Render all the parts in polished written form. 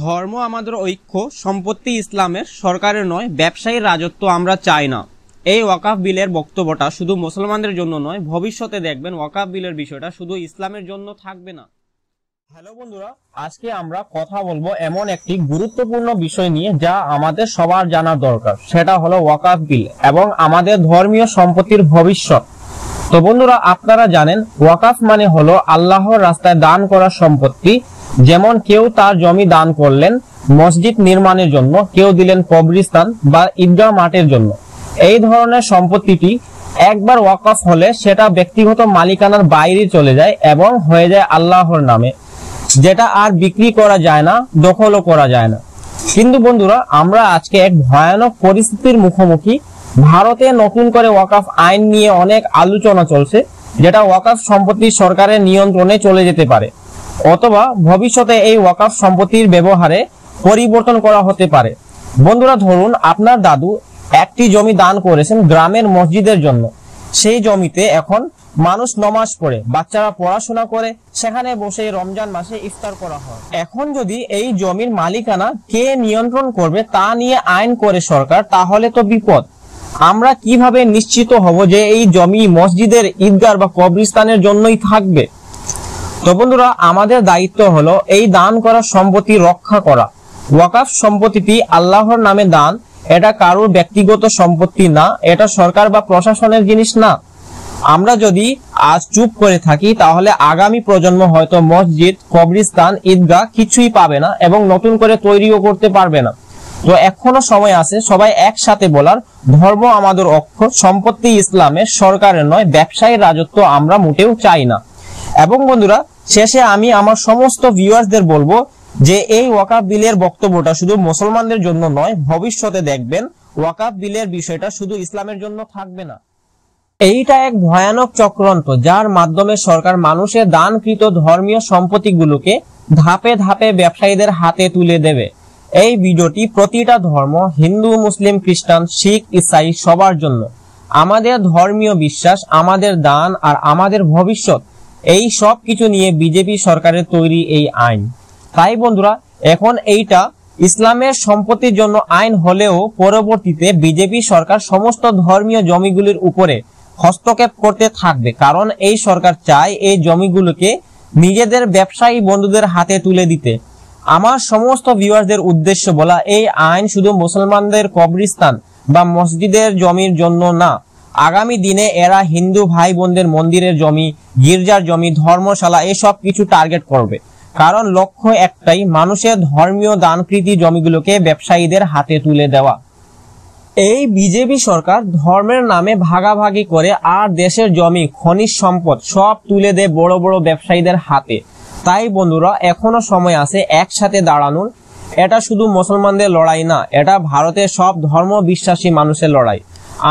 ধর্ম আমাদের ঐক্য, সম্পত্তি ইসলামের, সরকারের নয়, ব্যবসায়ীর রাজত্ব আমরা চাই না। এই ওয়াকাফ বিলের বক্তব্যটা শুধু মুসলমানদের জন্য নয়, ভবিষ্যতে দেখবেন ওয়াকাফ বিলের বিষয়টা শুধু ইসলামের জন্য থাকবে না। হ্যালো বন্ধুরা, আজকে আমরা কথা বলবো এমন একটি গুরুত্বপূর্ণ বিষয় নিয়ে যা আমাদের সবার জানা দরকার। সেটা হলো ওয়াকাফ বিল এবং আমাদের ধর্মীয় সম্পত্তির ভবিষ্যৎ। তো বন্ধুরা, আপনারা জানেন ওয়াকাফ মানে হলো আল্লাহর রাস্তায় দান করা সম্পত্তি। যেমন কেউ তার জমি দান করলেন মসজিদ নির্মাণের জন্য, কেউ দিলেন কবরস্থান বা ঈদগাহ মাঠের জন্য। এই ধরনের সম্পত্তিটি একবার ওয়াকাফ হলে সেটা ব্যক্তিগত মালিকানার বাইরে চলে যায় এবং হয়ে যায় আল্লাহর নামে, যেটা আর বিক্রি করা যায় না, দখলও করা যায় না। কিন্তু বন্ধুরা, আমরা আজকে এক ভয়ানক পরিস্থিতির মুখোমুখি। ভারতে নতুন করে ওয়াকাফ আইন নিয়ে অনেক আলোচনা চলছে, যেটা ওয়াকাফ সম্পত্তি সরকারের নিয়ন্ত্রণে চলে যেতে পারে, অথবা ভবিষ্যতে এই ওয়াকাফ সম্পত্তির ব্যবহারে পরিবর্তন করা হতে পারে। বন্ধুরা, ধরুন আপনার দাদু একটি জমি দান করেছেন গ্রামের মসজিদের জন্য। সেই জমিতে এখন মানুষ নমাজ পড়ে, বাচ্চারা পড়াশোনা করে, সেখানে বসে রমজান মাসে ইফতার করা হয়। এখন যদি এই জমির মালিকানা কে নিয়ন্ত্রণ করবে তা নিয়ে আইন করে সরকার, তাহলে তো বিপদ। আমরা কিভাবে নিশ্চিত হব যে এই জমি মসজিদের, ঈদগাহ বা কবরস্থানের জন্যই থাকবে? তো বন্ধুরা, আমাদের দায়িত্ব হলো এই দান করা সম্পত্তি রক্ষা করা। ওয়াকাফ সম্পত্তিটি আল্লাহর নামে দান, এটা কারোর ব্যক্তিগত সম্পত্তি না, এটা সরকার বা প্রশাসনের জিনিস না। আমরা যদি আজ চুপ করে থাকি তাহলে আগামী প্রজন্ম হয়তো মসজিদ, কবরস্থান, ঈদগাহ কিছুই পাবে না এবং নতুন করে তৈরিও করতে পারবে না। তো এখনো সময় আছে সবাই একসাথে বলার, ধর্ম আমাদের ঐক্য, সম্পত্তি ইসলামের, সরকারের নয়, ব্যবসায়ীর রাজত্ব আমরা মোটেও চাই না। এবং বন্ধুরা, শেষে আমি আমার সমস্ত ভিউয়ার্সদের বলবো যে এই ওয়াকাফ বিলের বক্তব্যটা শুধু মুসলমানদের জন্য নয়, ভবিষ্যতে দেখবেন ওয়াকাফ বিলের বিষয়টা শুধু ইসলামের জন্য থাকবে না। এইটা এক ভয়ানক চক্রান্ত, যার মাধ্যমে সরকার মানুষের দানকৃত ধর্মীয় সম্পত্তিগুলোকে ধাপে ধাপে ব্যবসায়ীদের হাতে তুলে দেবে। এই ভিডিওটি প্রতিটা ধর্ম, হিন্দু, মুসলিম, খ্রিস্টান, শিখ, ইসাই সবার জন্য। আমাদের ধর্মীয় বিশ্বাস, আমাদের দান আর আমাদের ভবিষ্যৎ, এই সব কিছু নিয়ে বিজেপি সরকারের তৈরি এই আইন। তাই বন্ধুরা, এখন এইটা ইসলামের সম্পত্তির জন্য আইন হলেও পরবর্তীতে বিজেপি সরকার সমস্ত ধর্মীয় জমিগুলির উপরে হস্তক্ষেপ করতে থাকবে, কারণ এই সরকার চায় এই জমিগুলোকে নিজেদের ব্যবসায়ী বন্ধুদের হাতে তুলে দিতে। আমার সমস্ত ভিউয়ারদের উদ্দেশ্য বলা, এই আইন শুধু মুসলমানদের কবরস্থান বা মসজিদের জমির জন্য না। আগামী দিনে এরা হিন্দু ভাই বোনদের মন্দিরের জমি, গির্জার জমি, ধর্মশালা এসব কিছু টার্গেট করবে, কারণ লক্ষ্য একটাই, মানুষের ধর্মীয় দানকৃতি জমিগুলোকে ব্যবসায়ীদের হাতে তুলে দেওয়া। এই বিজেপি সরকার ধর্মের নামে ভাগাভাগি করে আর দেশের জমি, খনিজ সম্পদ সব তুলে দেয় বড় বড় ব্যবসায়ীদের হাতে। তাই বন্ধুরা, এখনো সময় আছে একসাথে দাঁড়ানোর। এটা শুধু মুসলমানদের লড়াই না, এটা ভারতের সব ধর্ম বিশ্বাসী মানুষের লড়াই।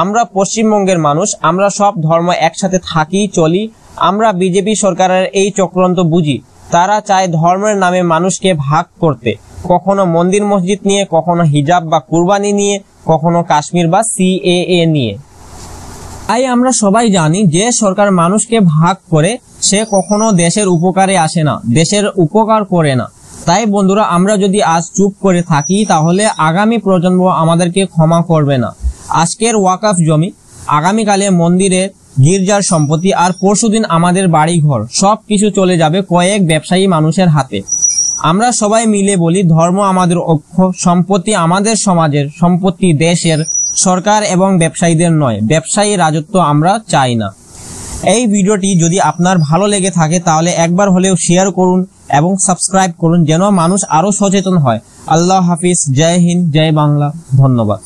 আমরা পশ্চিমবঙ্গের মানুষ, আমরা সব ধর্ম একসাথে থাকি, চলি। আমরা বিজেপি সরকারের এই চক্রান্ত বুঝি। তারা চায় ধর্মের নামে মানুষকে ভাগ করতে, কখনো মন্দির মসজিদ নিয়ে, কখনো হিজাব বা কুরবানি নিয়ে, কখনো কাশ্মীর বা CAA নিয়ে। তাই আমরা সবাই জানি যে সরকার মানুষকে ভাগ করে সে কখনো দেশের উপকারে আসে না, দেশের উপকার করে না। তাই বন্ধুরা, আমরা যদি আজ চুপ করে থাকি তাহলে আগামী প্রজন্ম আমাদেরকে ক্ষমা করবে না। আজকের ওয়াকাফ জমি আগামীকালে মন্দিরের, গির্জার সম্পত্তি, আর পরশুদিন আমাদের বাড়ি ঘর সবকিছু চলে যাবে কয়েক ব্যবসায়ী মানুষের হাতে। আমরা সবাই মিলে বলি, ধর্ম আমাদের ঐক্য, সম্পত্তি আমাদের সমাজের, সম্পত্তি দেশের, সরকার এবং ব্যবসায়ীদের নয়, ব্যবসায়ী রাজত্ব আমরা চাই না। এই ভিডিওটি যদি আপনার ভালো লেগে থাকে তাহলে একবার হলেও শেয়ার করুন এবং সাবস্ক্রাইব করুন, যেন মানুষ আরো সচেতন হয়। আল্লাহ হাফিজ, জয় হিন্দ, জয় বাংলা, ধন্যবাদ।